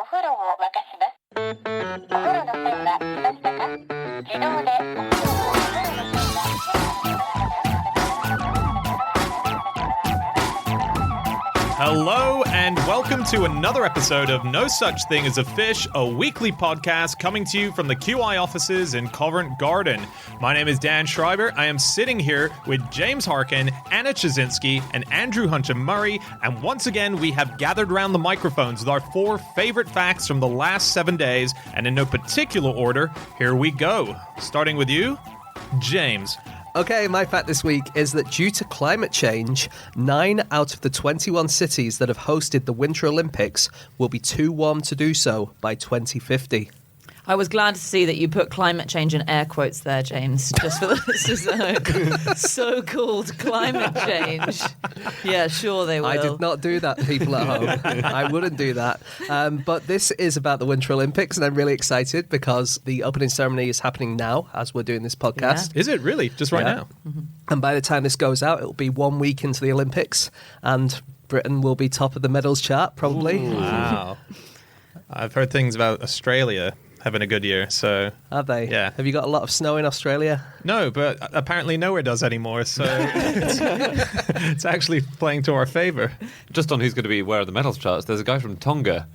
風呂を沸かします。お風呂の線は来ましたか？自動でお風呂の線が Hello and welcome to another episode of No Such Thing as a Fish, a weekly podcast coming to you from the QI offices in Covent Garden. My name is Dan Schreiber. I am sitting here with James Harkin, Anna Chazinski, and Andrew Huncham-Murray, and once again we have gathered around the microphones with our 4 favorite facts from the last 7 days, and in no particular order, here we go. Starting with you, James. Okay, my fact this week is that due to climate change, 9 out of the 21 cities that have hosted the Winter Olympics will be too warm to do so by 2050. I was glad to see that you put climate change in air quotes there, James, just for the listeners. So-called climate change. Yeah, sure they will. I did not do that, people at home. I wouldn't do that. But this is about the Winter Olympics, and I'm really excited because the opening ceremony is happening now as we're doing this podcast. Is it really? Just right now? Mm-hmm. And by the time this goes out, it'll be 1 week into the Olympics, and Britain will be top of the medals chart, probably. Ooh. Wow. I've heard things about Australia having a good year, so... Have they? Yeah. Have you got a lot of snow in Australia? No, but apparently nowhere does anymore, so it's actually playing to our favour. Just on who's going to be where are the medals charts, there's a guy from Tonga.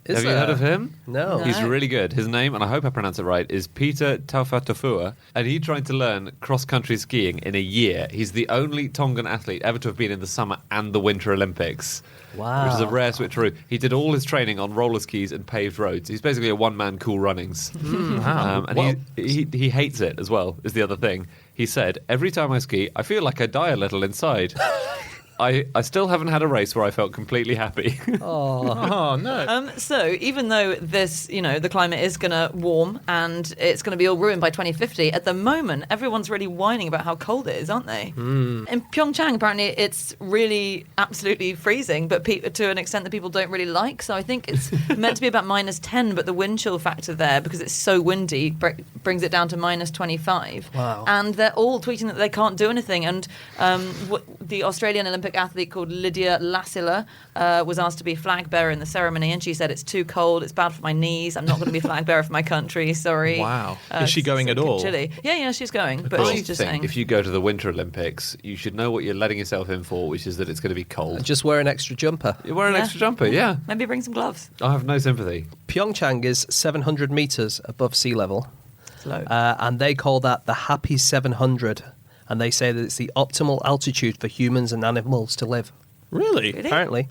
Have you heard of him? No. He's really good. His name, and I hope I pronounce it right, is Peter Taufatofua, and he tried to learn cross-country skiing in a year. He's the only Tongan athlete ever to have been in the Summer and the Winter Olympics. Wow. Which is a rare switcheroo. He did all his training on roller skis and paved roads. He's basically a one-man Cool Runnings. Wow. And he hates it as well, is the other thing. He said, every time I ski, I feel like I die a little inside. I still haven't had a race where I felt completely happy. Oh, no. So even though this, the climate is going to warm and it's going to be all ruined by 2050, at the moment, everyone's really whining about how cold it is, aren't they? In Pyeongchang, apparently, it's really absolutely freezing, but to an extent that people don't really like. So I think it's meant to be about -10, but the wind chill factor there, because it's so windy, brings it down to -25. Wow. And they're all tweeting that they can't do anything. And the Australian Olympic athlete called Lydia Lassila was asked to be flag bearer in the ceremony, and she said, it's too cold, it's bad for my knees, I'm not going to be flag bearer for my country, sorry. Wow. Is she going at all? Chilly. Yeah, she's going, but I she's just think saying... if you go to the Winter Olympics, you should know what you're letting yourself in for, which is that it's going to be cold. Just wear an extra jumper. You wear an extra jumper, yeah. Maybe bring some gloves. I have no sympathy. Pyeongchang is 700 metres above sea level. It's low. And they call that the Happy 700. And they say that it's the optimal altitude for humans and animals to live. Really? Apparently.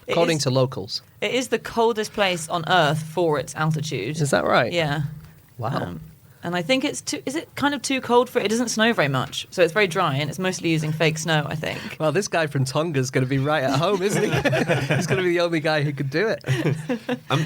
According to locals. It is the coldest place on Earth for its altitude. Is that right? Yeah. Wow. And I think is it kind of too cold for it? It doesn't snow very much, so it's very dry, and it's mostly using fake snow, I think. Well, this guy from Tonga is going to be right at home, isn't he? He's going to be the only guy who could do it.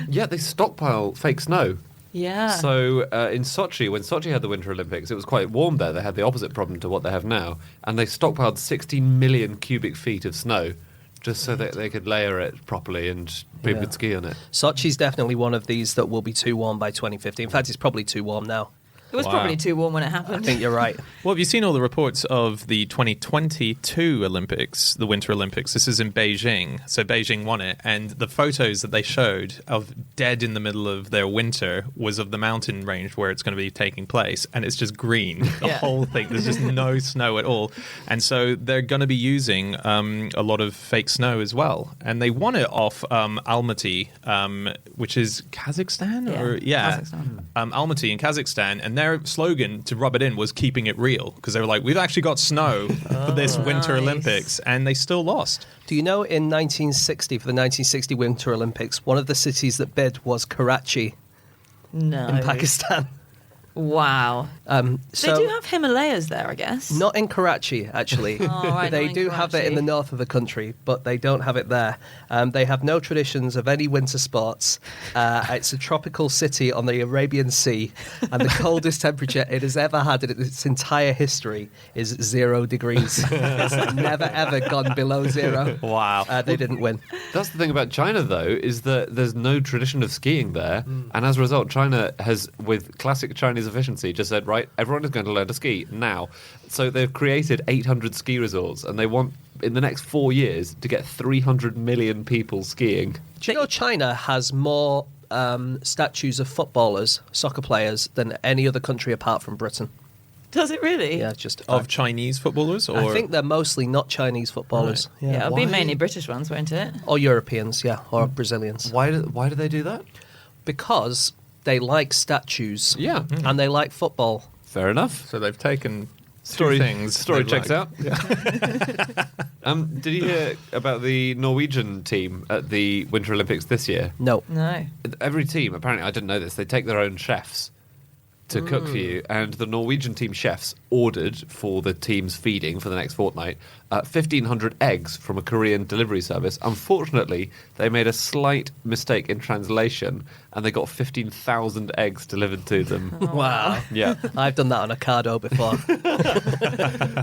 Yeah, they stockpile fake snow. Yeah. So in Sochi, when Sochi had the Winter Olympics, it was quite warm there. They had the opposite problem to what they have now. And they stockpiled 16 million cubic feet of snow just so that they could layer it properly and people could ski on it. Sochi's definitely one of these that will be too warm by 2050. In fact, it's probably too warm now. It was probably too warm when it happened. I think you're right. Well, have you seen all the reports of the 2022 Olympics, the Winter Olympics? This is in Beijing. So Beijing won it. And the photos that they showed of dead in the middle of their winter was of the mountain range where it's going to be taking place. And it's just green, the whole thing. There's just no snow at all. And so they're going to be using a lot of fake snow as well. And they won it off Almaty, which is Kazakhstan? Kazakhstan. Almaty in Kazakhstan. And their slogan to rub it in was keeping it real, because they were like, we've actually got snow for this Winter Olympics, and they still lost. Do you know in 1960, for the 1960 Winter Olympics, one of the cities that bid was Karachi in Pakistan? Wow. So they do have Himalayas there, I guess. Not in Karachi, actually. Right, they do have it in the north of the country, but they don't have it there. They have no traditions of any winter sports. It's a tropical city on the Arabian Sea, and the coldest temperature it has ever had in its entire history is 0 degrees. It's never, ever gone below 0. Wow. They didn't win. That's the thing about China, though, is that there's no tradition of skiing there. And as a result, China has, with classic Chinese efficiency, just said, right, everyone is going to learn to ski now. So they've created 800 ski resorts, and they want, in the next 4 years, to get 300 million people skiing. Do you know China has more statues of footballers, soccer players, than any other country apart from Britain. Does it really? Yeah, just Of Chinese footballers? Or I think they're mostly not Chinese footballers. Yeah, it'll be Why? mainly British ones, won't it? Or Europeans, yeah, or Brazilians. Why do they do that? Because they like statues. Yeah. And they like football. Fair enough. So they've taken Story two things. Story they checks like. out. Did you hear about the Norwegian team at the Winter Olympics this year? No. No. Every team, apparently, I didn't know this, they take their own chefs to cook for you. And the Norwegian team chefs ordered for the team's feeding for the next fortnight 1,500 eggs from a Korean delivery service. Unfortunately, they made a slight mistake in translation and they got 15,000 eggs delivered to them. Wow. Yeah. I've done that on Ocado before.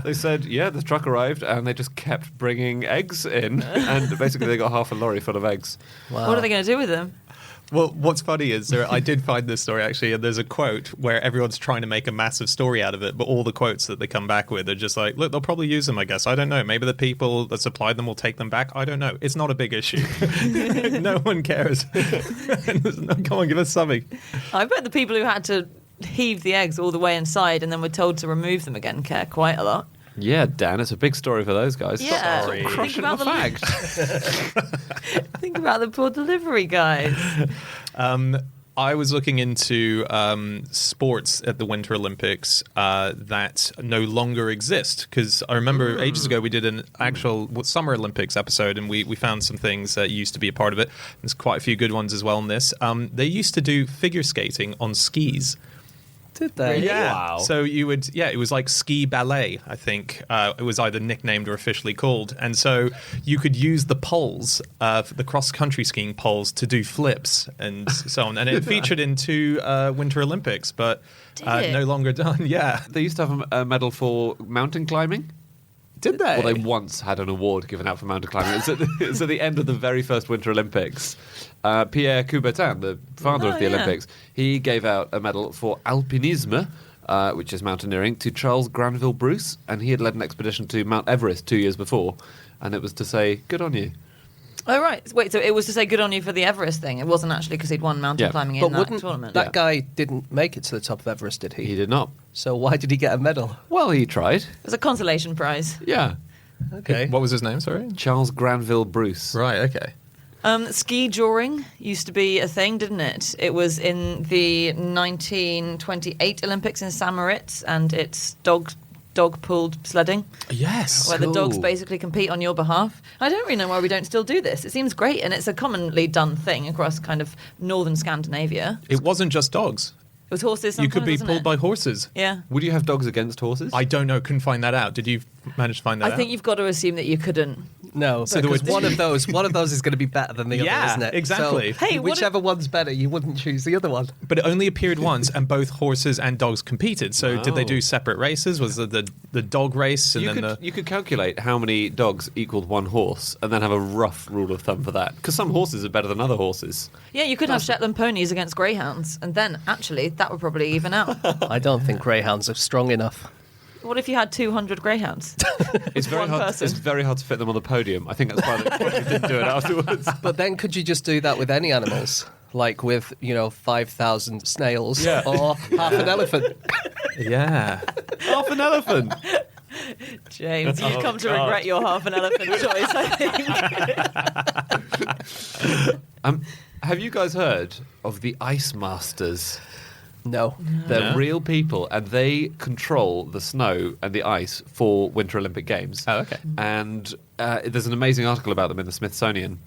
They said, yeah, the truck arrived and they just kept bringing eggs in. And basically, they got half a lorry full of eggs. Wow. What are they going to do with them? Well, what's funny is I did find this story actually, and there's a quote where everyone's trying to make a massive story out of it, but all the quotes that they come back with are just like, look, they'll probably use them, I guess. I don't know. Maybe the people that supplied them will take them back. I don't know. It's not a big issue. No one cares. Come on, give us something. I bet the people who had to heave the eggs all the way inside and then were told to remove them again care quite a lot. Yeah, Dan, it's a big story for those guys. Yeah. Sorry. Think Crushing about the fact. Think about the poor delivery guys. I was looking into sports at the Winter Olympics that no longer exist, because I remember ages ago we did an actual Summer Olympics episode and we found some things that used to be a part of it. There's quite a few good ones as well in this. They used to do figure skating on skis. Did they? Really? Yeah. Wow. So it was like ski ballet, I think. It was either nicknamed or officially called. And so you could use the poles, the cross-country skiing poles, to do flips and so on. And it featured in two Winter Olympics, but Did it? no longer done. Yeah. They used to have a medal for mountain climbing. Did they? Well, they once had an award given out for mountain climbing. It's at the end of the very first Winter Olympics. Pierre Coubertin, the father of the yeah. Olympics, he gave out a medal for alpinisme, which is mountaineering, to Charles Granville Bruce, and he had led an expedition to Mount Everest 2 years before, and it was to say, good on you. Oh, right. Wait, so it was to say good on you for the Everest thing. It wasn't actually because he'd won mountain Yeah. climbing But in that wouldn't tournament. that guy didn't make it to the top of Everest, did he? He did not. So why did he get a medal? Well, he tried. It was a consolation prize. Yeah. Okay. What was his name, sorry? Charles Granville Bruce. Right, okay. Ski drawing used to be a thing, didn't it? It was in the 1928 Olympics in St. Moritz, and it's dog-pulled sledding, Yes. where the dogs cool. basically compete on your behalf. I don't really know why we don't still do this. It seems great, and it's a commonly done thing across kind of northern Scandinavia. It wasn't just dogs. It was horses. You could sometimes, be wasn't pulled it? by horses. Yeah. Would you have dogs against horses? I don't know. Couldn't find that out. Did you manage to find that out? I think you've got to assume that you couldn't. No, So there because was- one of those is going to be better than the Yeah, other, isn't it? exactly. So Hey, what whichever one's better, you wouldn't choose the other one. But it only appeared once, and both horses and dogs competed. So did they Wow. do separate races? Was it the dog race and You then could, the... you could calculate how many dogs equaled one horse and then have a rough rule of thumb for that. Because some horses are better than other horses. Yeah, you could have Shetland ponies against greyhounds, and then actually that would probably even out. I don't think greyhounds are strong enough. What if you had 200 greyhounds? It's very One hard. person. It's very hard to fit them on the podium. I think that's why they probably didn't do it afterwards. But then could you just do that with any animals? Like with, 5,000 snails Yeah. or half an elephant? Yeah. Half an elephant. James, you've come to regret your half an elephant choice, I think. Have you guys heard of the Ice Masters? No. They're No. real people, and they control the snow and the ice for Winter Olympic Games. Oh, okay. And there's an amazing article about them in the Smithsonian.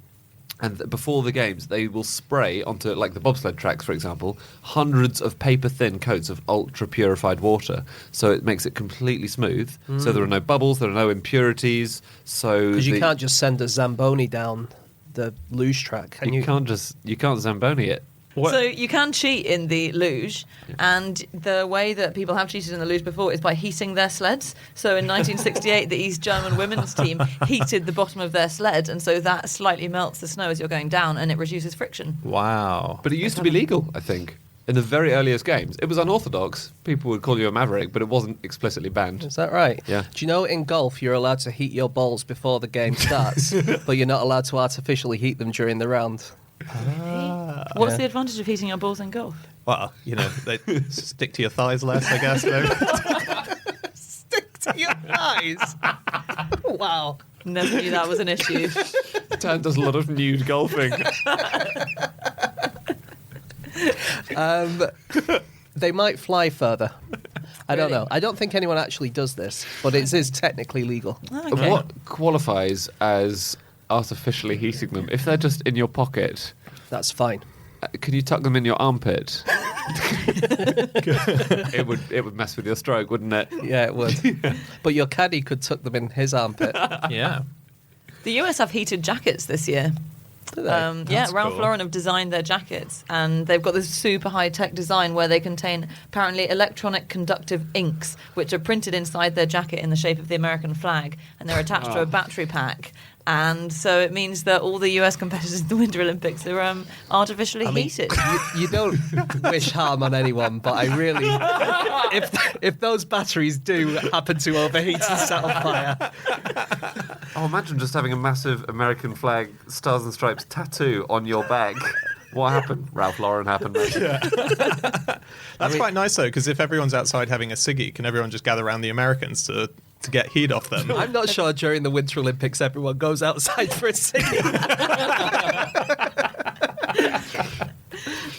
And before the games, they will spray onto, like the bobsled tracks, for example, hundreds of paper-thin coats of ultra-purified water. So it makes it completely smooth. So there are no bubbles, there are no impurities. So Because you the- can't just send a Zamboni down the luge track, can you? you can't Zamboni it. What? So you can cheat in the luge, and the way that people have cheated in the luge before is by heating their sleds. So in 1968, the East German women's team heated the bottom of their sled, and so that slightly melts the snow as you're going down, and it reduces friction. Wow. But it used to be legal, I think. In the very earliest games. It was unorthodox. People would call you a maverick, but it wasn't explicitly banned. Is that right? Yeah. Do you know in golf you're allowed to heat your balls before the game starts, but you're not allowed to artificially heat them during the round? What's the advantage of heating your balls in golf? Well, they stick to your thighs less, I guess. Though. Stick to your eyes. Wow. Never knew that was an issue. Dan does a lot of nude golfing. They might fly further. I don't know. I don't think anyone actually does this, but it is technically legal. Okay. What qualifies as artificially heating them? If they're just in your pocket, That's fine. can you tuck them in your armpit? It would mess with your stroke, wouldn't it? Yeah, it would. But your caddy could tuck them in his armpit. Yeah. The US have heated jackets this year. Do they? Yeah, Ralph cool. Lauren have designed their jackets, and they've got this super high-tech design where they contain apparently electronic conductive inks, which are printed inside their jacket in the shape of the American flag, and they're attached to a battery pack. And so it means that all the US competitors in the Winter Olympics are artificially heated. You don't wish harm on anyone, but I really, if those batteries do happen to overheat and set on fire, Oh, imagine just having a massive American flag, stars and stripes tattoo on your bag. What happened? Ralph Lauren happened, mate. That's quite nice, though, because if everyone's outside having a ciggy, can everyone just gather around the Americans to get heat off them? I'm not sure during the Winter Olympics everyone goes outside for a singing.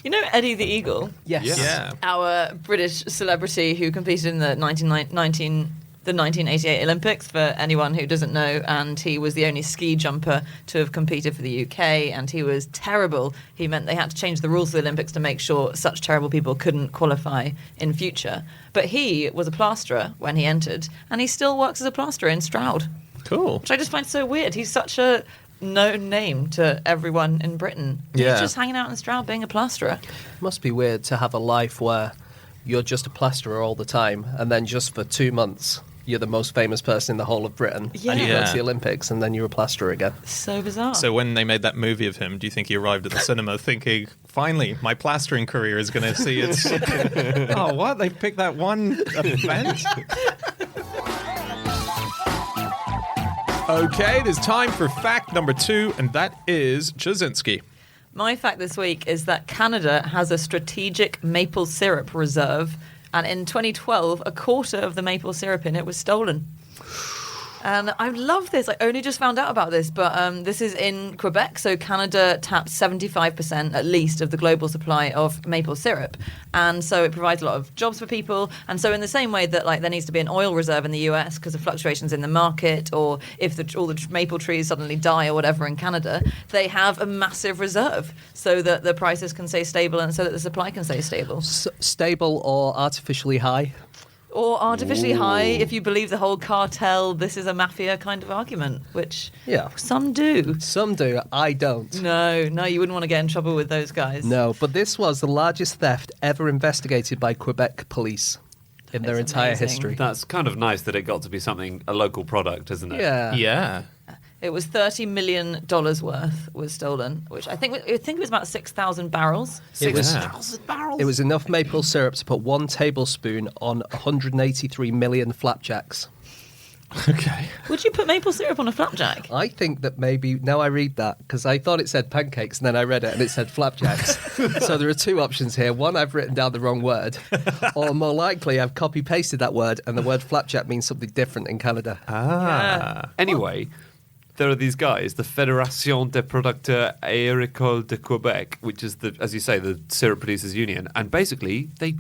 You know Eddie the Eagle? Yes. Yeah. Our British celebrity who competed in the 1988 Olympics, for anyone who doesn't know, and he was the only ski jumper to have competed for the UK, and he was terrible. He meant they had to change the rules of the Olympics to make sure such terrible people couldn't qualify in future. But he was a plasterer when he entered, and he still works as a plasterer in Stroud, Cool. which I just find so weird. He's such a known name to everyone in Britain. Yeah. He's just hanging out in Stroud being a plasterer. Must be weird to have a life where you're just a plasterer all the time, and then just for 2 months you're the most famous person in the whole of Britain, and you go Yeah. to the Olympics, and then you're a plasterer again. So bizarre. So when they made that movie of him, do you think he arrived at the cinema thinking, finally, my plastering career is going to see its... Oh, what? They picked that one event? Okay, it is time for fact number 2, and that is Jasinski. My fact this week is that Canada has a strategic maple syrup reserve, and in 2012, a quarter of the maple syrup in it was stolen. And I love this. I only just found out about this, but this is in Quebec. So Canada taps 75% at least of the global supply of maple syrup. And so it provides a lot of jobs for people. And so in the same way that there needs to be an oil reserve in the US because of fluctuations in the market, or if all the maple trees suddenly die or whatever in Canada, they have a massive reserve so that the prices can stay stable and so that the supply can stay stable. Stable or artificially high? Or artificially high, if you believe the whole cartel, this is a mafia kind of argument, which some do. Some do. I don't. No, you wouldn't want to get in trouble with those guys. No, but this was the largest theft ever investigated by Quebec police in their is entire amazing. history. That's kind of nice that it got to be a local product, isn't it? Yeah. Yeah. It was $30 million worth was stolen, which I think it was about 6,000 barrels. It was- 6,000 barrels? It was enough maple syrup to put 1 tablespoon on 183 million flapjacks. Okay. Would you put maple syrup on a flapjack? I think that maybe, now I read that, because I thought it said pancakes, and then I read it and it said flapjacks. So there are 2 options here. One, I've written down the wrong word, or more likely, I've copy-pasted that word, and the word flapjack means something different in Canada. Yeah. Anyway, there are these guys, the Fédération des producteurs agricoles de Québec, which is as you say, the syrup producers union, and basically they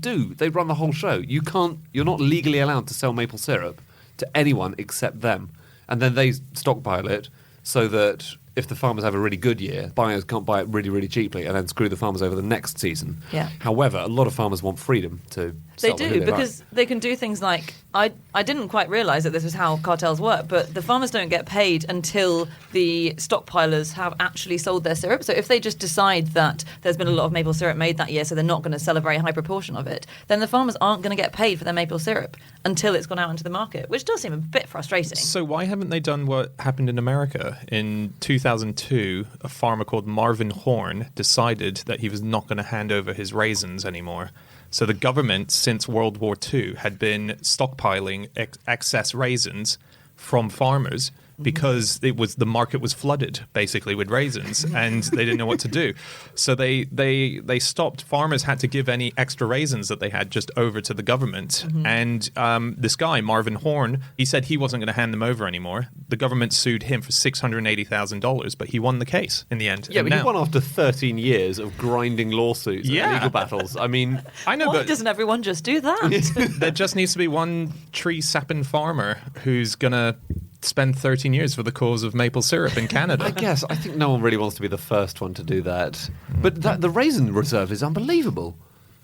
run the whole show. You're not legally allowed to sell maple syrup to anyone except them, and then they stockpile it so that if the farmers have a really good year, buyers can't buy it really, really cheaply and then screw the farmers over the next season. Yeah. However, a lot of farmers want freedom to They sell who do, like. because they can do things like, I didn't quite realise that this was how cartels work, but the farmers don't get paid until the stockpilers have actually sold their syrup. So if they just decide that there's been a lot of maple syrup made that year, so they're not going to sell a very high proportion of it, then the farmers aren't going to get paid for their maple syrup until it's gone out into the market, which does seem a bit frustrating. So why haven't they done what happened in America? In 2002, a farmer called Marvin Horn decided that he was not going to hand over his raisins anymore. So the government, since World War II, had been stockpiling excess raisins from farmers because the market was flooded basically with raisins, and they didn't know what to do. So they stopped. Farmers had to give any extra raisins that they had just over to the government. And this guy Marvin Horn, he said he wasn't going to hand them over anymore. The government sued him for $680,000, but he won the case in the end. Yeah, And but he now- won after 13 years of grinding lawsuits and legal battles. I mean, I know, Why but doesn't everyone just do that? there just needs to be one tree sapping farmer who's going to spend 13 years for the cause of maple syrup in Canada. I think no one really wants to be the first one to do that. But the raisin reserve is unbelievable.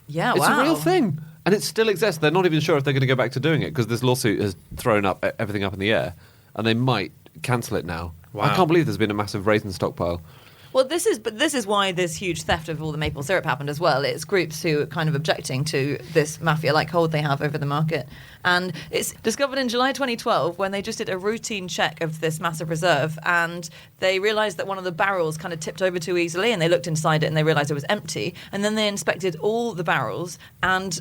Yeah, It's wow. a real thing. And it still exists. They're not even sure if they're going to go back to doing it because this lawsuit has thrown up everything up in the air. And they might cancel it now. Wow. I can't believe there's been a massive raisin stockpile. Well, this is why this huge theft of all the maple syrup happened as well. It's groups who are kind of objecting to this mafia-like hold they have over the market. And it's discovered in July 2012 when they just did a routine check of this massive reserve, and they realised that one of the barrels kind of tipped over too easily, and they looked inside it and they realised it was empty. And then they inspected all the barrels, and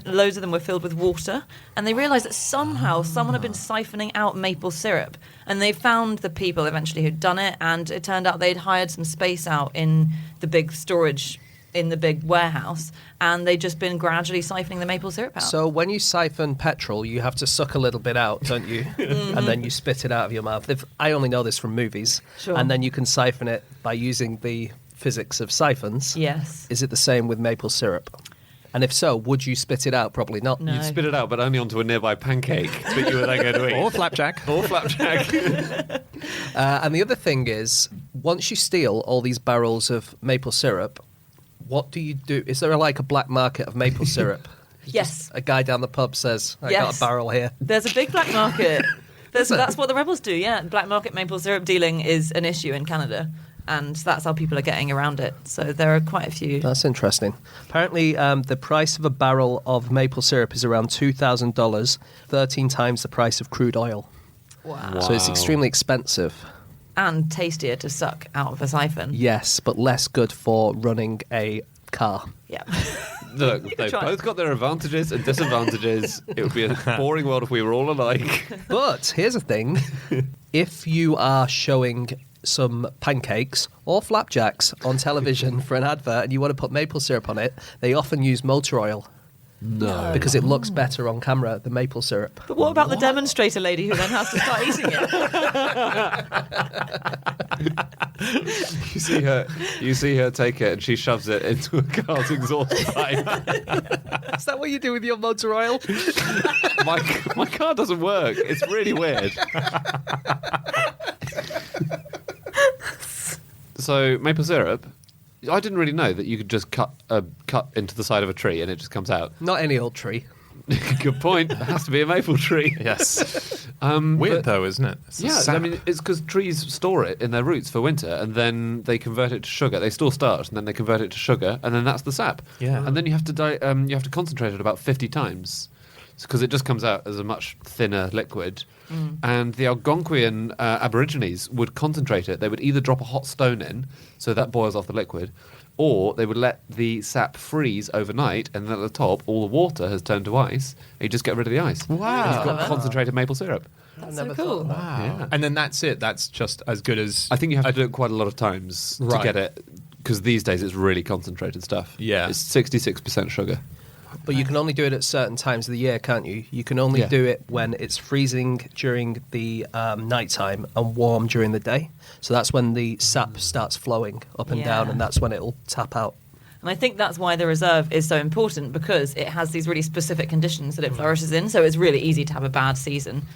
loads of them were filled with water. And they realised that somehow someone had been siphoning out maple syrup. And they found the people eventually who'd done it, and it turned out they'd hired some space out in the big storage, in the big warehouse, and they'd just been gradually siphoning the maple syrup out. So when you siphon petrol, you have to suck a little bit out, don't you? And then you spit it out of your mouth. I only know this from movies. Sure. And then you can siphon it by using the physics of siphons. Yes. Is it the same with maple syrup? And if so, would you spit it out? Probably not. No. You'd spit it out, but only onto a nearby pancake that you were then going to eat. Or flapjack. Or flapjack. And the other thing is, once you steal all these barrels of maple syrup, what do you do? Is there a black market of maple syrup? Yes. A guy down the pub says, I got Yes. a barrel here. There's a big black market. Is it? That's what the rebels do, yeah. Black market maple syrup dealing is an issue in Canada, and that's how people are getting around it. So there are quite a few. That's interesting. Apparently, the price of a barrel of maple syrup is around $2,000, 13 times the price of crude oil. Wow. So it's Wow. extremely expensive. And tastier to suck out of a siphon. Yes, but less good for running a car. Yeah. Look, they've Try. both got their advantages and disadvantages. It would be a boring world if we were all alike. But here's the thing. If you are showing some pancakes or flapjacks on television for an advert and you want to put maple syrup on it, they often use motor oil No. because it looks better on camera than maple syrup. But what about the demonstrator lady who then has to start eating it? You see her take it and she shoves it into a car's exhaust pipe. Is that what you do with your motor oil? My car doesn't work. It's really weird. So maple syrup, I didn't really know that you could just cut into the side of a tree and it just comes out. Not any old tree. Good point. It has to be a maple tree. Yes. Weird Weird though, isn't it? It's a Yeah, I sap. mean, it's because trees store it in their roots for winter, and then they convert it to sugar. They store starch, and then they convert it to sugar, and then that's the sap. Yeah. And then you have to concentrate it about 50 times, because it just comes out as a much thinner liquid. And the Algonquian Aborigines would concentrate it. They would either drop a hot stone in, so that boils off the liquid, or they would let the sap freeze overnight, and then at the top, all the water has turned to ice, and you just get rid of the ice. Wow. And you've got concentrated maple syrup. That's never so cool. thought of that. Wow. Yeah. And then that's it. That's just as good as. I think you have to do it quite a lot of times Right. to get it, because these days it's really concentrated stuff. Yeah. It's 66% sugar. But you can only do it at certain times of the year, can't you? You can only Yeah. do it when it's freezing during the nighttime and warm during the day. So that's when the sap starts flowing up and down, Yeah. and that's when it'll tap out. And I think that's why the reserve is so important, because it has these really specific conditions that it flourishes in. So it's really easy to have a bad season.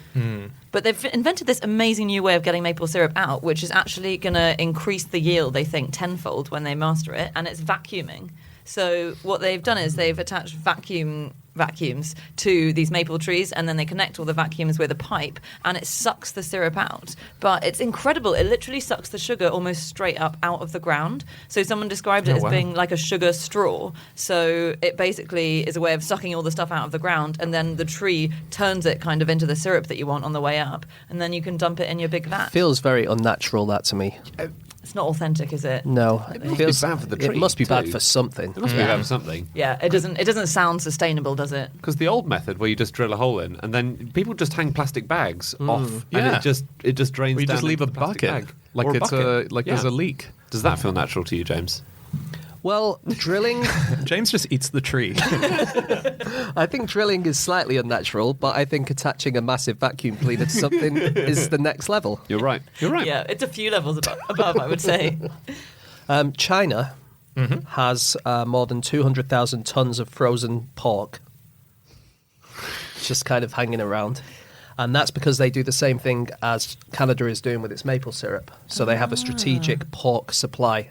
But they've invented this amazing new way of getting maple syrup out, which is actually going to increase the yield, they think, tenfold when they master it. And it's vacuuming. So what they've done is they've attached vacuums to these maple trees, and then they connect all the vacuums with a pipe, and it sucks the syrup out. But it's incredible. It literally sucks the sugar almost straight up out of the ground. So someone described it as wow. being like a sugar straw. So it basically is a way of sucking all the stuff out of the ground, and then the tree turns it kind of into the syrup that you want on the way up, and then you can dump it in your big vat. Feels very unnatural, that to me. It's not authentic, is it? No, It must be bad for the It tree, must be bad too. for something. It must be about something. Yeah, it doesn't sound sustainable, does it? Because the old method where you just drill a hole in and then people just hang plastic bags off Yeah. and it just drains We down just leave a into the plastic bucket, bag. like Or it's bucket. there's Yeah. a leak. Does that feel natural to you, James? Well, drilling, James just eats the tree. I think drilling is slightly unnatural, but I think attaching a massive vacuum cleaner to something is the next level. You're right. You're right. Yeah, it's a few levels above, I would say. China has more than 200,000 tons of frozen pork just kind of hanging around. And that's because they do the same thing as Canada is doing with its maple syrup. So they have a strategic pork supply.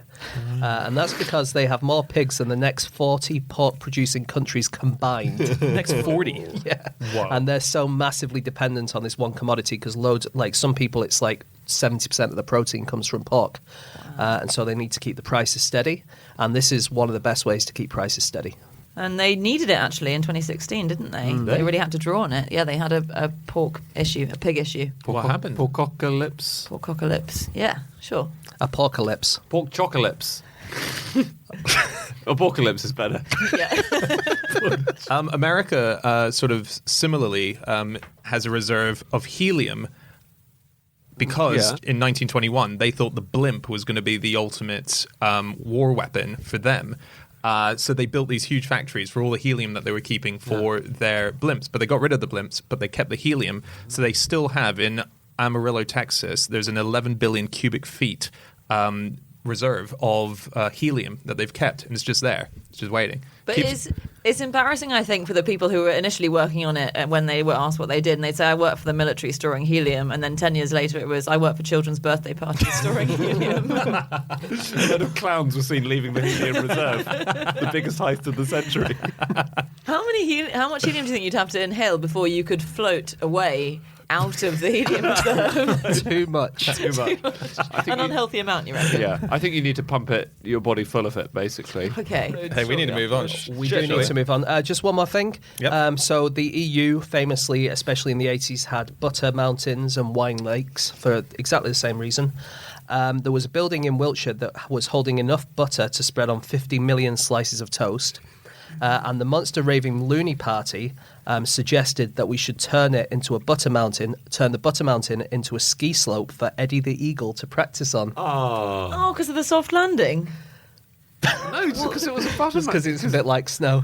And that's because they have more pigs than the next 40 pork-producing countries combined. Next 40. Yeah. Wow. And they're so massively dependent on this one commodity because like some people, it's like 70% of the protein comes from pork. And so they need to keep the prices steady. And this is one of the best ways to keep prices steady. And they needed it actually in 2016, didn't they? They really had to draw on it. Yeah, they had a pork issue, a pig issue. What happened? Porkocalypse. Porkocalypse. Yeah, sure. Apocalypse. Pork chocolates. Apocalypse is better. Yeah. America sort of similarly has a reserve of helium because in 1921 they thought the blimp was going to be the ultimate war weapon for them. So they built these huge factories for all the helium that they were keeping for their blimps. But they got rid of the blimps, but they kept the helium. So they still have in Amarillo, Texas, there's an 11 billion cubic feet reserve of helium that they've kept. And it's just there. It's just waiting. But it's embarrassing, I think, for the people who were initially working on it when they were asked what they did. And they'd say, I work for the military storing helium. And then 10 years later, it was, I work for children's birthday parties storing helium. A lot of clowns were seen leaving the helium reserve. The biggest heist of the century. How much helium do you think you'd have to inhale before you could float away out of the helium reserve? Too much. Too much. An unhealthy amount, you reckon? Yeah, I think you need to pump your body full of it, basically. Okay. Hey, we need to move on. We do need to move on. Just one more thing. Yep. So the EU famously, especially in the 80s, had butter mountains and wine lakes for exactly the same reason. There was a building in Wiltshire that was holding enough butter to spread on 50 million slices of toast. And the Monster Raving Loony Party suggested that we should turn the butter mountain into a ski slope for Eddie the Eagle to practice on. Oh, because of the soft landing? No, just because it was a button. Just because it's a bit like snow.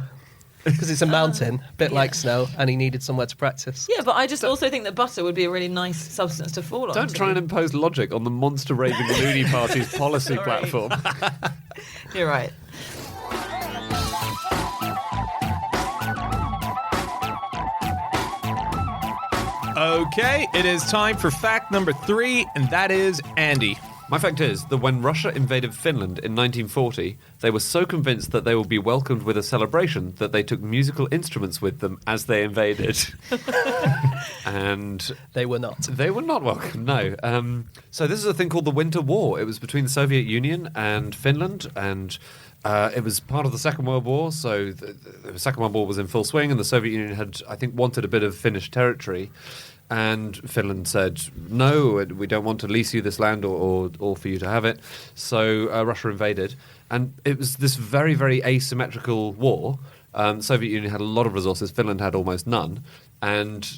Because it's a mountain, a bit like snow, and he needed somewhere to practice. Yeah, but I just also think that butter would be a really nice substance to fall on. Don't try and impose logic on the Monster Raving Loony Party's policy platform. You're right. Okay, it is time for fact number 3, and that is Andy. My fact is that when Russia invaded Finland in 1940, they were so convinced that they would be welcomed with a celebration that they took musical instruments with them as they invaded. And They were not. they were not welcome, no. So this is a thing called the Winter War. It was between the Soviet Union and Finland, and it was part of the Second World War, so the Second World War was in full swing, and the Soviet Union had, I think, wanted a bit of Finnish territory. And Finland said, no, we don't want to lease you this land or for you to have it. So Russia invaded. And it was this very, very asymmetrical war. The Soviet Union had a lot of resources. Finland had almost none. And,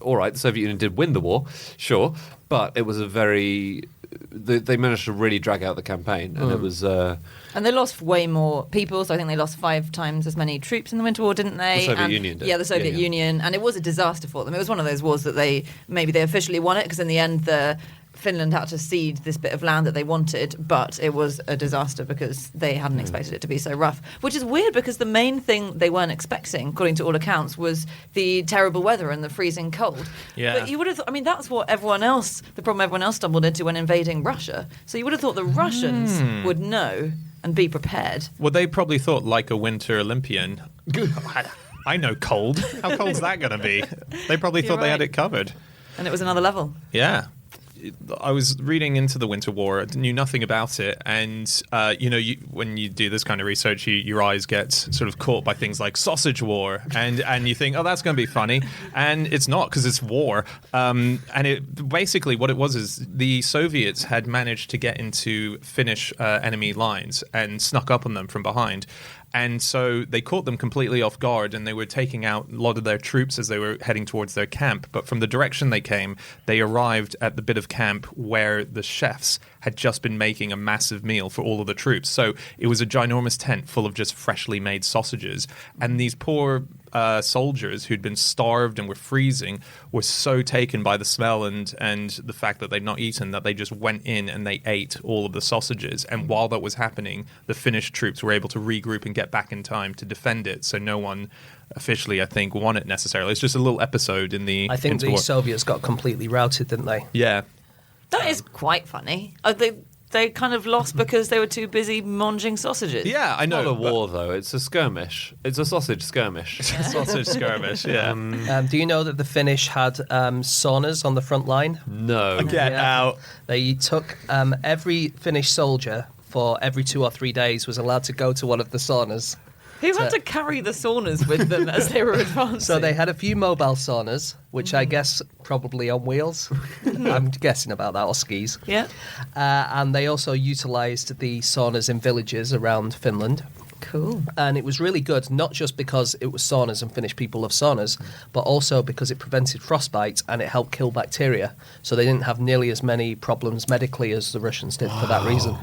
all right, the Soviet Union did win the war, sure. But it was a very... They managed to really drag out the campaign. And it was... And they lost way more people, so I think they lost 5 times as many troops in the Winter War, didn't they? The Soviet Union did. Yeah, the Soviet Union. And it was a disaster for them. It was one of those wars that they officially won it, because in the end, Finland had to cede this bit of land that they wanted, but it was a disaster because they hadn't expected it to be so rough. Which is weird, because the main thing they weren't expecting, according to all accounts, was the terrible weather and the freezing cold. Yeah. But you would have thought, I mean, that's what the problem everyone else stumbled into when invading Russia. So you would have thought the Russians would know and be prepared. Well, they probably thought, like a Winter Olympian, I know cold. How cold's that going to be? They probably thought they had right. it covered. And it was another level. Yeah. I was reading into the Winter War, knew nothing about it, and when you do this kind of research, your eyes get sort of caught by things like Sausage War, and you think, oh, that's going to be funny, and it's not, because it's war. And it basically what it was is the Soviets had managed to get into Finnish enemy lines and snuck up on them from behind. And so they caught them completely off guard, and they were taking out a lot of their troops as they were heading towards their camp. But from the direction they came, they arrived at the bit of camp where the chefs had just been making a massive meal for all of the troops. So it was a ginormous tent full of just freshly made sausages. And these poor soldiers who'd been starved and were freezing were so taken by the smell and the fact that they'd not eaten that they just went in and they ate all of the sausages. And while that was happening, the Finnish troops were able to regroup and get back in time to defend it. So no one officially, I think, won it necessarily. It's just a little episode in the... I think the Soviets got completely routed, didn't they? Yeah. That is quite funny. They kind of lost because they were too busy munging sausages. Yeah, I know. Not a war, though. It's a skirmish. It's a sausage skirmish. Sausage skirmish, yeah. Do you know that the Finnish had saunas on the front line? No. Get out. They took every Finnish soldier for every 2 or 3 days was allowed to go to one of the saunas. Who had to carry the saunas with them as they were advancing? So they had a few mobile saunas, which I guess probably on wheels. I'm guessing about that, or skis. Yeah. And they also utilised the saunas in villages around Finland. Cool. And it was really good, not just because it was saunas and Finnish people love saunas, but also because it prevented frostbite and it helped kill bacteria. So they didn't have nearly as many problems medically as the Russians did for that reason.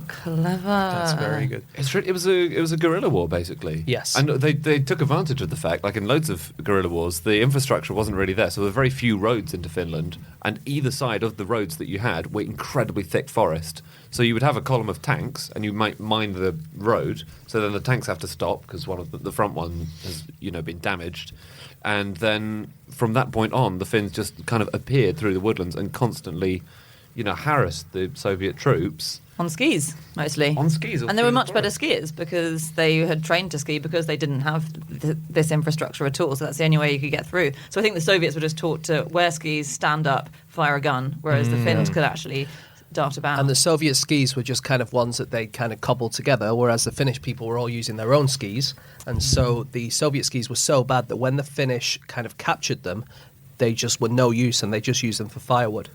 Clever. That's very good. It was a guerrilla war, basically. Yes. And they took advantage of the fact, like in loads of guerrilla wars, the infrastructure wasn't really there. So there were very few roads into Finland, and either side of the roads that you had were incredibly thick forest. So you would have a column of tanks, and you might mine the road. So then the tanks have to stop because one of the front one has been damaged. And then from that point on, the Finns just kind of appeared through the woodlands and constantly, harassed the Soviet troops. On skis, mostly. On skis. And they were much better skiers because they had trained to ski because they didn't have this infrastructure at all. So that's the only way you could get through. So I think the Soviets were just taught to wear skis, stand up, fire a gun, whereas the Finns could actually dart about. And the Soviet skis were just kind of ones that they kind of cobbled together, whereas the Finnish people were all using their own skis. And so the Soviet skis were so bad that when the Finnish kind of captured them, they just were no use and they just used them for firewood.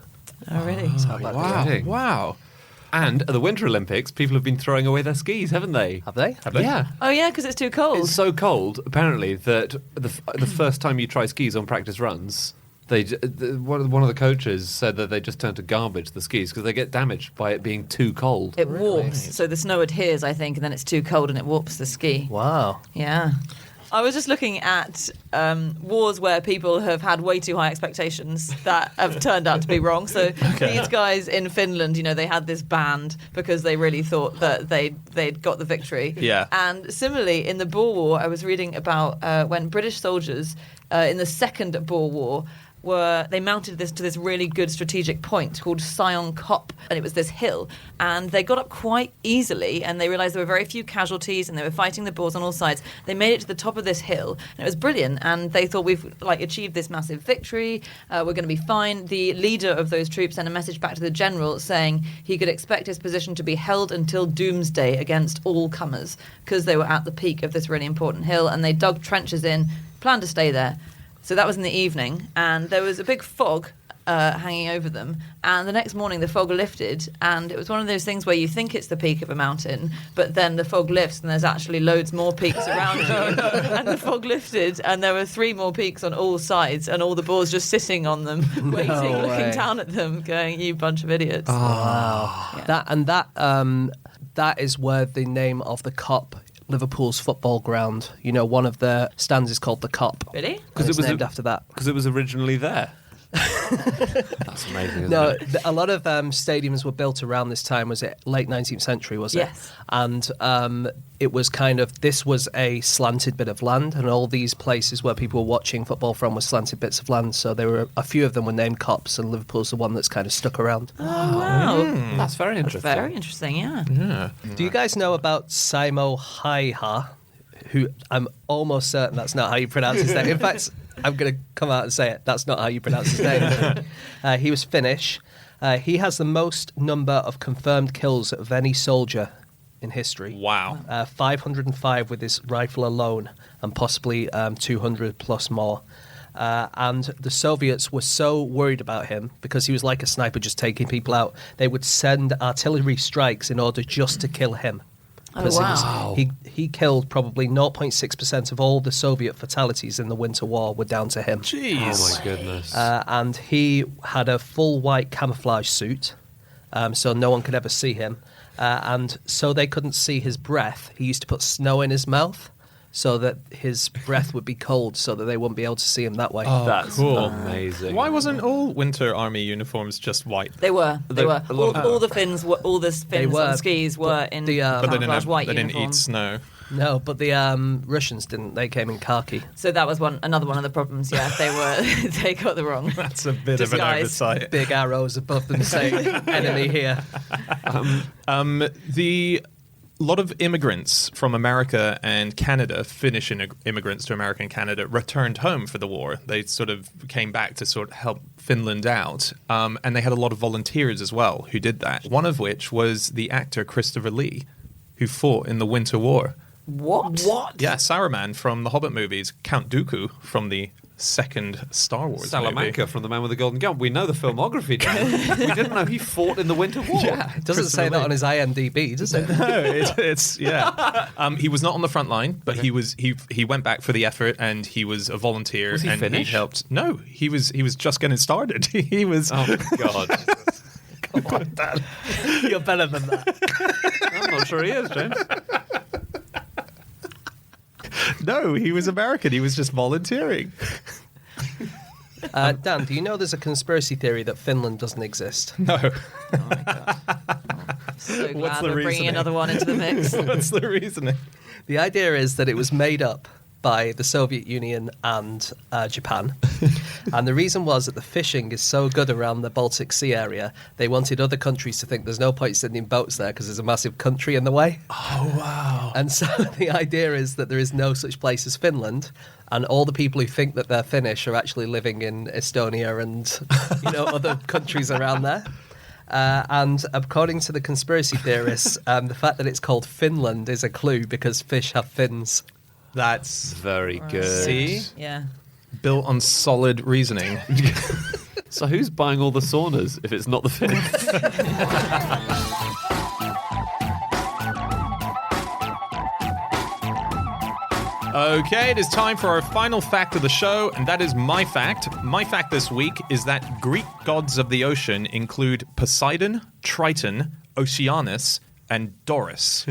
Oh, really? Wow. And at the Winter Olympics, people have been throwing away their skis, haven't they? Have they? Yeah. Oh, yeah, because it's too cold. It's so cold, apparently, that the first time you try skis on practice runs, one of the coaches said that they just turn to garbage, the skis, because they get damaged by it being too cold. It warps, so the snow adheres, I think, and then it's too cold and it warps the ski. Wow. Yeah. I was just looking at wars where people have had way too high expectations that have turned out to be wrong. So these guys in Finland, they had this band because they really thought that they'd got the victory. Yeah. And similarly, in the Boer War, I was reading about when British soldiers in the Second Boer War they mounted this to this really good strategic point called Sion Kop, and it was this hill, and they got up quite easily, and they realised there were very few casualties, and they were fighting the Boers on all sides. They made it to the top of this hill, and it was brilliant, and they thought, we've achieved this massive victory, we're going to be fine. The leader of those troops sent a message back to the general saying he could expect his position to be held until doomsday against all comers, because they were at the peak of this really important hill, and they dug trenches in, planned to stay there. So that was in the evening, and there was a big fog hanging over them. And the next morning, the fog lifted, and it was one of those things where you think it's the peak of a mountain, but then the fog lifts, and there's actually loads more peaks around you. And the fog lifted, and there were 3 more peaks on all sides, and all the Boers just sitting on them, waiting, looking down at them, going, "You bunch of idiots!" Oh, wow. Yeah. That is where the name of the Kop, Liverpool's football ground, one of the stands is called the Kop. Really? Because it was named after that. Because it was originally there. That's amazing, isn't it? A lot of stadiums were built around this time. Was it late 19th century, was it? Yes. And it was this was a slanted bit of land, and all these places where people were watching football from were slanted bits of land. So a few of them were named Kops, and Liverpool's the one that's kind of stuck around. Oh, wow. That's very interesting. Very interesting, yeah. Do you guys know about Simo Haiha, who I'm almost certain that's not how you pronounce his name. In fact, I'm going to come out and say it. That's not how you pronounce his name. He was Finnish. He has the most number of confirmed kills of any soldier in history. Wow. 505 with his rifle alone, and possibly 200 plus more. And the Soviets were so worried about him because he was like a sniper just taking people out. They would send artillery strikes in order just to kill him. 'Cause wow. he killed probably 0.6% of all the Soviet fatalities in the Winter War were down to him. Jeez. Oh my goodness. And he had a full white camouflage suit, so no one could ever see him. And so they couldn't see his breath, he used to put snow in his mouth so that his breath would be cold so that they wouldn't be able to see him that way. That's cool. amazing. Why wasn't all Winter Army uniforms just white? They were. They were. a lot of- All the Finns were. All the Finns were, on skis were in the, But they camouflage white they didn't eat uniforms. snow. No, but the Russians didn't. They came in khaki. So that was another one of the problems. Yeah, they got the wrong. That's a bit of an Disguise. oversight. Big arrows above them saying, enemy here. The lot of immigrants from America and Canada, Finnish immigrants to America and Canada, returned home for the war. They sort of came back to sort of help Finland out. And they had a lot of volunteers as well who did that. One of which was the actor Christopher Lee, who fought in the Winter War. What? Yeah, Saruman from the Hobbit movies, Count Dooku from the second Star Wars Salamanca movie. from The Man with the Golden Gun. We know the filmography. Dan. We didn't know he fought in the Winter War. Yeah, it doesn't say that on his IMDb, does it? No, it's yeah. He was not on the front line, but he went back for the effort, and he was a volunteer. Was he and Finnish? He helped. No, he was just getting started. He was. Oh God. Come on, Dan. You're better than that. I'm not sure he is, James. No, he was American. He was just volunteering. Dan, do you know there's a conspiracy theory that Finland doesn't exist? No. So glad What's the we're bringing reasoning? another one into the mix. What's the reasoning? The idea is that it was made up by the Soviet Union and Japan. And the reason was that the fishing is so good around the Baltic Sea area, they wanted other countries to think there's no point sending boats there because there's a massive country in the way. Oh wow. And so the idea is that there is no such place as Finland, and all the people who think that they're Finnish are actually living in Estonia and other countries around there. And according to the conspiracy theorists, the fact that it's called Finland is a clue because fish have fins. That's Very good. See? Yeah. built on solid reasoning. So who's buying all the saunas if it's not the Finns? Okay, it is time for our final fact of the show, and that is my fact. My fact this week is that Greek gods of the ocean include Poseidon, Triton, Oceanus, and Doris.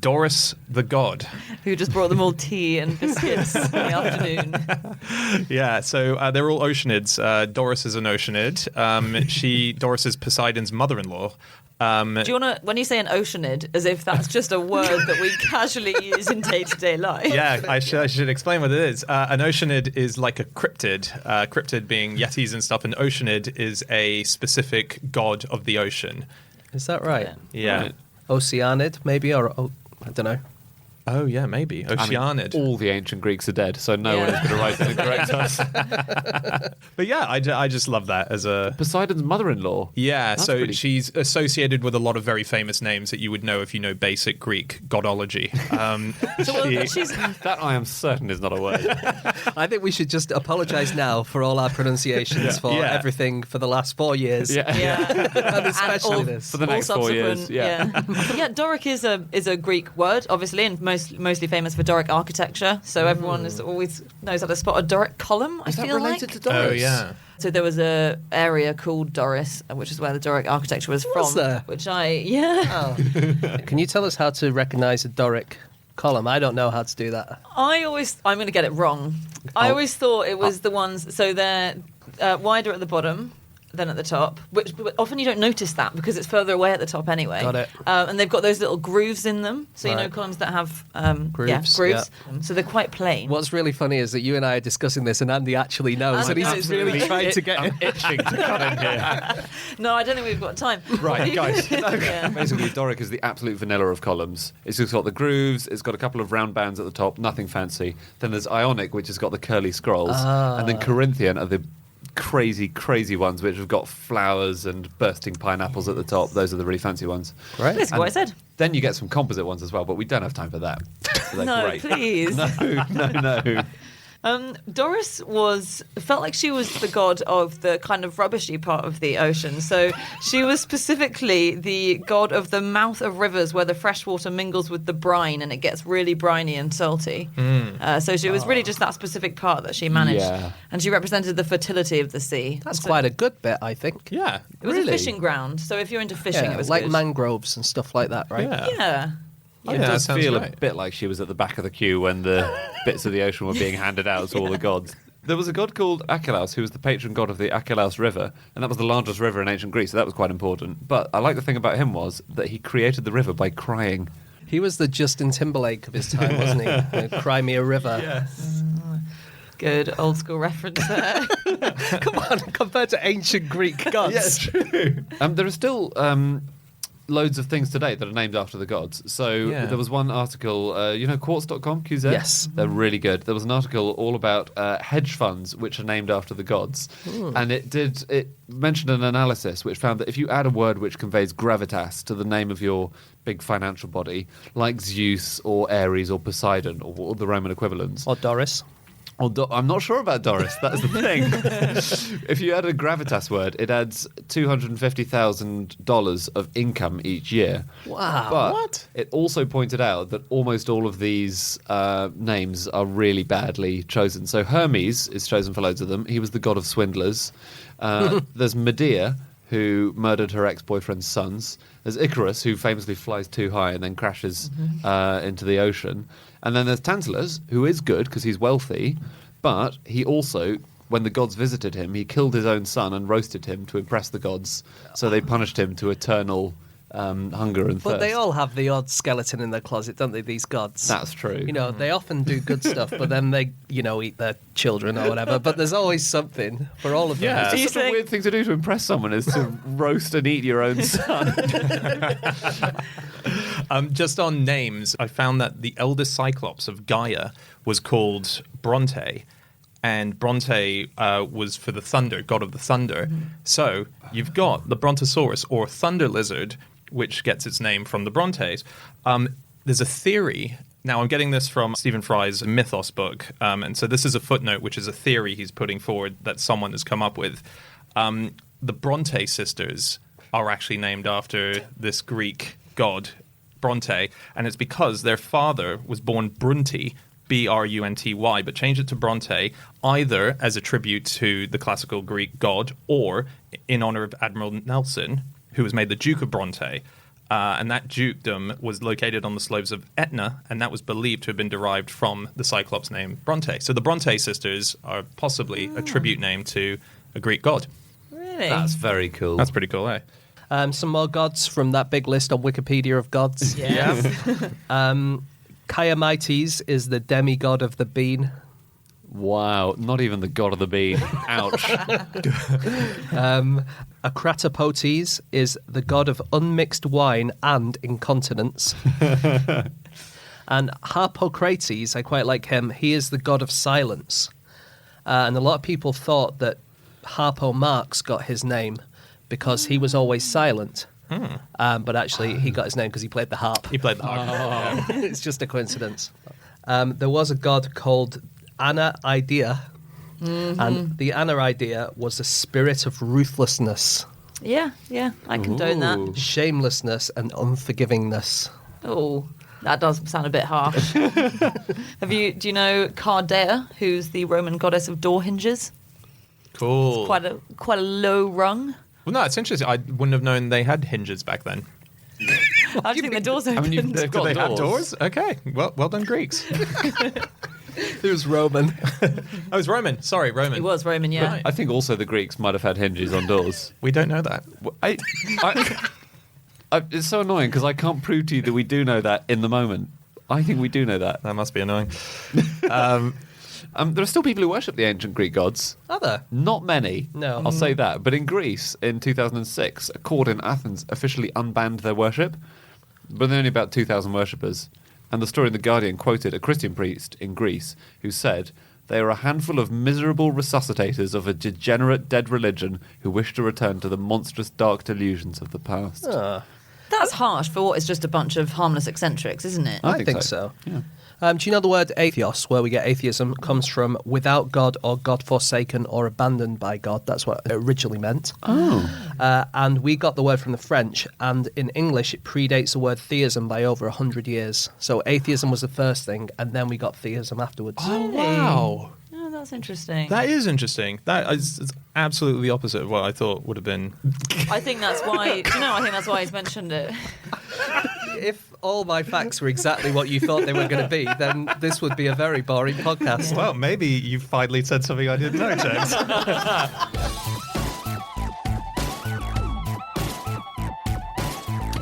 Doris the god. Who just brought them all tea and biscuits in the afternoon. Yeah, so they're all oceanids. Doris is an oceanid. Doris is Poseidon's mother-in-law. Do you want to, when you say an oceanid, as if that's just a word that we casually use in day-to-day life? Yeah, I should explain what it is. An oceanid is like a cryptid. Cryptid being yetis and stuff. An oceanid is a specific god of the ocean. Is that right? Yeah. Right. Oceanid, maybe, or I don't know. Oh, yeah, maybe. I mean, Oceanid. all the ancient Greeks are dead, so no one is going to write it and correct us. But yeah, I just love that as a... Poseidon's mother-in-law. Yeah, That's so pretty- she's associated with a lot of very famous names that you would know if you know basic Greek godology. She's That I am certain is not a word. I think we should just apologise now for all our pronunciations for Yeah. everything for the last 4 years. yeah. And especially this. For the next 4 years. Yeah. Yeah, Doric is a Greek word, obviously, and mostly famous for Doric architecture. So everyone is always knows how to spot a Doric column. Is I that feel related like. to Doris? Oh, yeah. So there was a area called Doris, which is where the Doric architecture was Was from. there? Which Oh. Can you tell us how to recognise a Doric column? I don't know how to do that. I'm going to get it wrong. I always thought it was the ones. So they're wider at the bottom than at the top, which often you don't notice that because it's further away at the top anyway. Got it. And they've got those little grooves in them. So you know Right. columns that have Grooves, grooves. So they're quite plain. What's really funny is that you and I are discussing this, and Andy actually knows, and Andy he's knows. really trying to get I'm itching to cut in here. No, I don't think we've got time. Right, guys. Yeah. Basically, Doric is the absolute vanilla of columns. It's just got the grooves, it's got a couple of round bands at the top, nothing fancy. Then there's Ionic, which has got the curly scrolls. And then Corinthian are the crazy ones, which have got flowers and bursting pineapples at the top. Those are the really fancy ones. Right. That's what I said. Then you get some composite ones as well, but we don't have time for that. So they're No, great. please. No. Doris felt like she was the god of the kind of rubbishy part of the ocean. So she was specifically the god of the mouth of rivers where the fresh water mingles with the brine and it gets really briny and salty. So she was really just that specific part that she managed. Yeah. And she represented the fertility of the sea. That's So quite a good bit, I think. Yeah. It was a fishing ground. So if you're into fishing, it was like good. mangroves and stuff like that, right? Yeah. Yeah. It that does sounds feel right. a bit like she was at the back of the queue when the bits of the ocean were being handed out to all the gods. There was a god called Achelous who was the patron god of the Achelous River, and that was the largest river in ancient Greece, so that was quite important. But I like the thing about him was that he created the river by crying. He was the Justin Timberlake of his time, wasn't he? Cry Me a River. Yes. Good old school reference there. Come on, compared to ancient Greek gods. True. There are still loads of things today that are named after the gods. So Yeah. there was one article, you know Quartz.com, QZ? Yes. They're really good. There was an article all about hedge funds which are named after the gods. And it mentioned an analysis which found that if you add a word which conveys gravitas to the name of your big financial body, like Zeus or Ares or Poseidon or the Roman equivalents, Or Doris. I'm not sure about Doris. That's the thing. If you add a gravitas word, it adds $250,000 of income each year. Wow. But What? it also pointed out that almost all of these names are really badly chosen. So Hermes is chosen for loads of them. He was the god of swindlers. There's Medea, who murdered her ex-boyfriend's sons. There's Icarus, who famously flies too high and then crashes into the ocean. And then there's Tantalus, who is good because he's wealthy, but he also, when the gods visited him, he killed his own son and roasted him to impress the gods. So they punished him to eternal hunger and thirst. But they all have the odd skeleton in their closet, don't they, these gods? That's true. You know, they often do good stuff, but then they, eat their children or whatever. But there's always something for all of them. Yeah. It's Do you such a think- weird thing to do to impress someone is to roast and eat your own son. Just on names, I found that the eldest Cyclops of Gaia was called Bronte, and Bronte was for the thunder, god of the thunder. So you've got the Brontosaurus, or thunder lizard, which gets its name from the Brontes. There's a theory. Now, I'm getting this from Stephen Fry's Mythos book, and so this is a footnote, which is a theory he's putting forward that someone has come up with. The Bronte sisters are actually named after this Greek god, Bronte, and it's because their father was born Brunti, Brunty, but changed it to Bronte, either as a tribute to the classical Greek god or in honor of Admiral Nelson, who was made the Duke of Bronte. And that dukedom was located on the slopes of Etna, and that was believed to have been derived from the Cyclops name Bronte. So the Bronte sisters are possibly a tribute name to a Greek god. Really? That's very cool. That's pretty cool, eh? Some more gods from that big list on Wikipedia of gods. Yeah. Chiamaites is the demigod of the bean. Wow, not even the god of the bean. Ouch. Acratopotes is the god of unmixed wine and incontinence. And Harpocrates, I quite like him, he is the god of silence. And a lot of people thought that Harpo Marx got his name because he was always silent. But actually, he got his name because he played the harp. He played the harp. It's just a coincidence. There was a god called Anna Idea, and the Anna Idea was a spirit of ruthlessness, Yeah, I condone Ooh. that. shamelessness, and unforgivingness. Oh, that does sound a bit harsh. Do you know Cardea, who's the Roman goddess of door hinges? Cool. Quite a low rung. Well, no, it's interesting. I wouldn't have known they had hinges back then. I just think the doors opened. they've Did got they doors. have doors? Okay. Well done, Greeks. He was Roman. Oh, it's Roman. Sorry, Roman. He was Roman, yeah. Right. I think also the Greeks might have had hinges on doors. We don't know that. It's so annoying because I can't prove to you that we do know that in the moment. I think we do know that. That must be annoying. There are still people who worship the ancient Greek gods. Are there? Not many. No. I'll say that. But in Greece, in 2006, a court in Athens officially unbanned their worship. But there are only about 2,000 worshippers. And the story in The Guardian quoted a Christian priest in Greece who said, "They are a handful of miserable resuscitators of a degenerate dead religion who wish to return to the monstrous dark delusions of the past." Ah, That's harsh for what is just a bunch of harmless eccentrics, isn't it? I I think think so. so. Do you know the word atheos, where we get atheism, comes from without God or God forsaken or abandoned by God? That's what it originally meant. And we got the word from the French, and in English it predates the word theism by over 100 years. So atheism was the first thing, and then we got theism afterwards. Oh, wow. Oh, that's interesting. That is interesting. That is it's absolutely the opposite of what I thought would have been. I think that's why. Do you know? I think that's why he's mentioned it. If all my facts were exactly what you thought they were going to be, then this would be a very boring podcast. Well, maybe you finally said something I didn't know, James.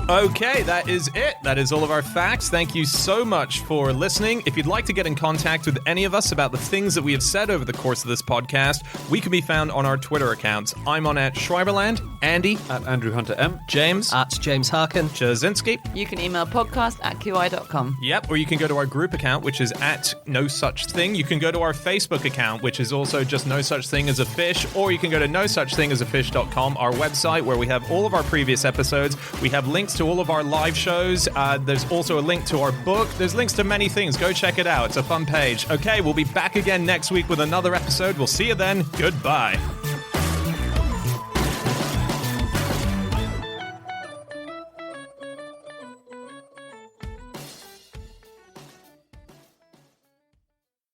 Okay, that is it. That is all of our facts. Thank you so much for listening. If you'd like to get in contact with any of us about the things that we have said over the course of this podcast, we can be found on our Twitter accounts. I'm on @Schreiberland, Andy At Andrew Hunter M. James At James Harkin. Jazinski. You can email podcast@qi.com. Yep, or you can go to our group account, which is @NoSuchThing. You can go to our Facebook account, which is also just No Such Thing as a Fish, or you can go to nosuchthingasafish.com, our website, where we have all of our previous episodes. We have links to all of our live shows. There's also a link to our book. There's links to many things. Go check it out. It's a fun page. Okay, we'll be back again next week with another episode. We'll see you then. Goodbye.